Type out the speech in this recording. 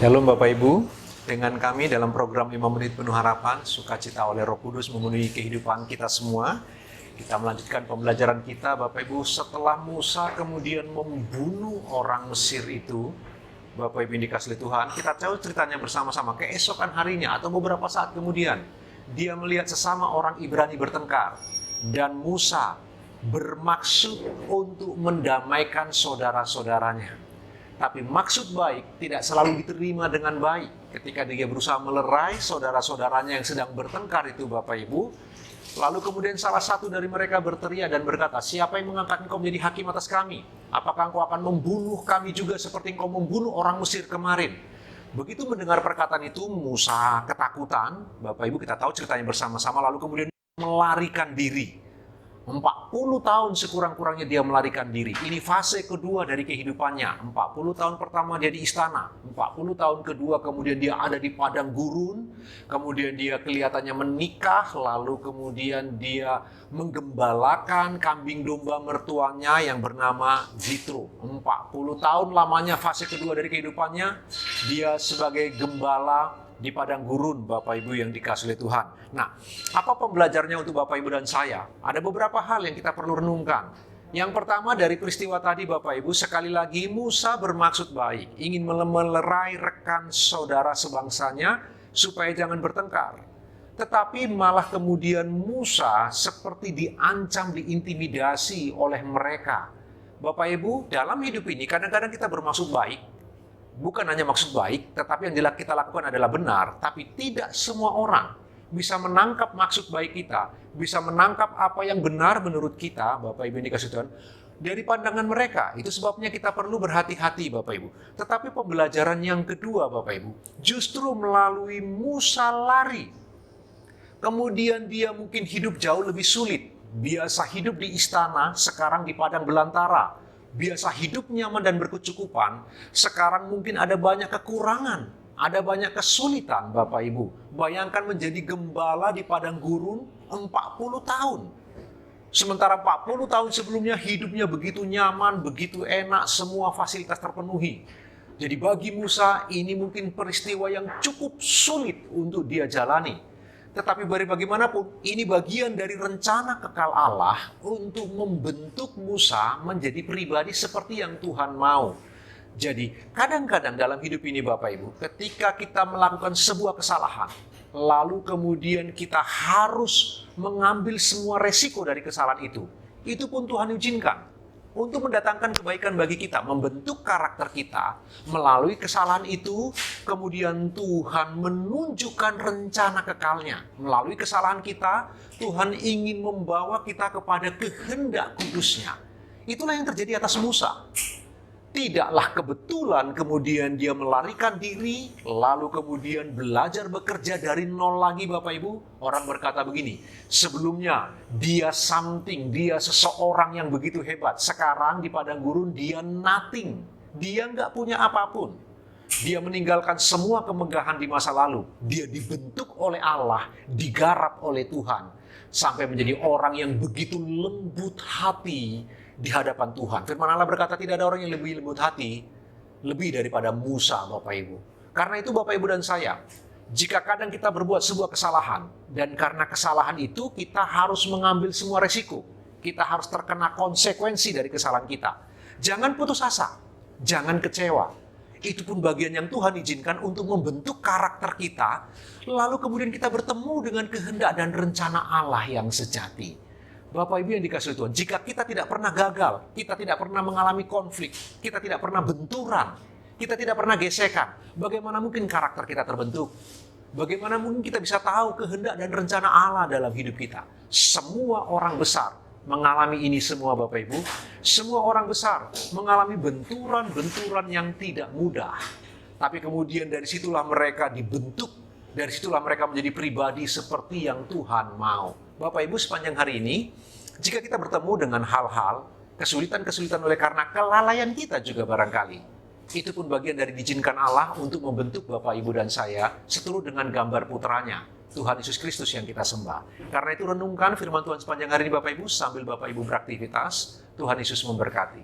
Shalom Bapak Ibu, dengan kami dalam program 5 menit penuh harapan, sukacita oleh Roh Kudus memenuhi kehidupan kita semua. Kita melanjutkan pembelajaran kita Bapak Ibu setelah Musa kemudian membunuh orang Mesir itu. Bapak Ibu yang dikasihi Tuhan, kita tahu ceritanya bersama-sama. Keesokan harinya atau beberapa saat kemudian, dia melihat sesama orang Ibrani bertengkar. Dan Musa bermaksud untuk mendamaikan saudara-saudaranya. Tapi maksud baik tidak selalu diterima dengan baik. Ketika dia berusaha melerai saudara-saudaranya yang sedang bertengkar itu Bapak Ibu, lalu kemudian salah satu dari mereka berteriak dan berkata, "Siapa yang mengangkat engkau menjadi hakim atas kami? Apakah engkau akan membunuh kami juga seperti engkau membunuh orang Mesir kemarin?" Begitu mendengar perkataan itu, Musa ketakutan. Bapak Ibu kita tahu ceritanya bersama-sama, lalu kemudian melarikan diri. 40 tahun sekurang-kurangnya dia melarikan diri. Ini fase kedua dari kehidupannya. 40 tahun pertama dia di istana. 40 tahun kedua kemudian dia ada di padang gurun. Kemudian dia kelihatannya menikah. Lalu kemudian dia menggembalakan kambing domba mertuanya yang bernama Jitro. 40 tahun lamanya fase kedua dari kehidupannya. Dia sebagai gembala di padang gurun, Bapak Ibu yang dikasihi oleh Tuhan. Nah, apa pembelajarannya untuk Bapak Ibu dan saya? Ada beberapa hal yang kita perlu renungkan. Yang pertama dari peristiwa tadi Bapak Ibu, sekali lagi Musa bermaksud baik, ingin melerai rekan saudara sebangsanya supaya jangan bertengkar. Tetapi malah kemudian Musa seperti diancam, diintimidasi oleh mereka. Bapak Ibu, dalam hidup ini kadang-kadang kita bermaksud baik. Bukan hanya maksud baik, tetapi yang kita lakukan adalah benar. Tapi tidak semua orang bisa menangkap maksud baik kita, bisa menangkap apa yang benar menurut kita, Bapak Ibu yang dikasihi Tuhan, dari pandangan mereka. Itu sebabnya kita perlu berhati-hati, Bapak Ibu. Tetapi pembelajaran yang kedua, Bapak Ibu, justru melalui Musa lari. Kemudian dia mungkin hidup jauh lebih sulit. Biasa hidup di istana, sekarang di padang belantara. Biasa hidup nyaman dan berkecukupan, sekarang mungkin ada banyak kekurangan, ada banyak kesulitan Bapak Ibu. Bayangkan menjadi gembala di padang gurun 40 tahun. Sementara 40 tahun sebelumnya hidupnya begitu nyaman, begitu enak, semua fasilitas terpenuhi. Jadi bagi Musa ini mungkin peristiwa yang cukup sulit untuk dia jalani. Tetapi bagaimanapun, ini bagian dari rencana kekal Allah untuk membentuk Musa menjadi pribadi seperti yang Tuhan mau. Jadi, kadang-kadang dalam hidup ini Bapak Ibu, ketika kita melakukan sebuah kesalahan, lalu kemudian kita harus mengambil semua resiko dari kesalahan itu pun Tuhan izinkan. Untuk mendatangkan kebaikan bagi kita, membentuk karakter kita melalui kesalahan itu, kemudian Tuhan menunjukkan rencana kekalnya. Melalui kesalahan kita, Tuhan ingin membawa kita kepada kehendak kudusnya. Itulah yang terjadi atas Musa. Tidaklah kebetulan kemudian dia melarikan diri, lalu kemudian belajar bekerja dari nol lagi Bapak Ibu. Orang berkata begini, sebelumnya dia seseorang yang begitu hebat. Sekarang di padang gurun dia nothing, dia nggak punya apapun. Dia meninggalkan semua kemegahan di masa lalu. Dia dibentuk oleh Allah, digarap oleh Tuhan. Sampai menjadi orang yang begitu lembut hati di hadapan Tuhan. Firman Allah berkata tidak ada orang yang lebih lembut hati lebih daripada Musa Bapak Ibu. Karena itu Bapak Ibu dan saya, jika kadang kita berbuat sebuah kesalahan dan karena kesalahan itu kita harus mengambil semua resiko. Kita harus terkena konsekuensi dari kesalahan kita. Jangan putus asa, jangan kecewa. Itu pun bagian yang Tuhan izinkan untuk membentuk karakter kita. Lalu kemudian kita bertemu dengan kehendak dan rencana Allah yang sejati. Bapak Ibu yang dikasihi Tuhan, jika kita tidak pernah gagal, kita tidak pernah mengalami konflik, kita tidak pernah benturan, kita tidak pernah gesekan, bagaimana mungkin karakter kita terbentuk? Bagaimana mungkin kita bisa tahu kehendak dan rencana Allah dalam hidup kita? Semua orang besar mengalami ini semua Bapak Ibu. Semua orang besar mengalami benturan-benturan yang tidak mudah. Tapi kemudian dari situlah mereka dibentuk, dari situlah mereka menjadi pribadi seperti yang Tuhan mau. Bapak Ibu sepanjang hari ini, jika kita bertemu dengan hal-hal, kesulitan-kesulitan oleh karena kelalaian kita juga barangkali, itu pun bagian dari diizinkan Allah untuk membentuk Bapak Ibu dan saya seturut dengan gambar putranya, Tuhan Yesus Kristus yang kita sembah. Karena itu renungkan firman Tuhan sepanjang hari ini Bapak Ibu, sambil Bapak Ibu beraktivitas. Tuhan Yesus memberkati.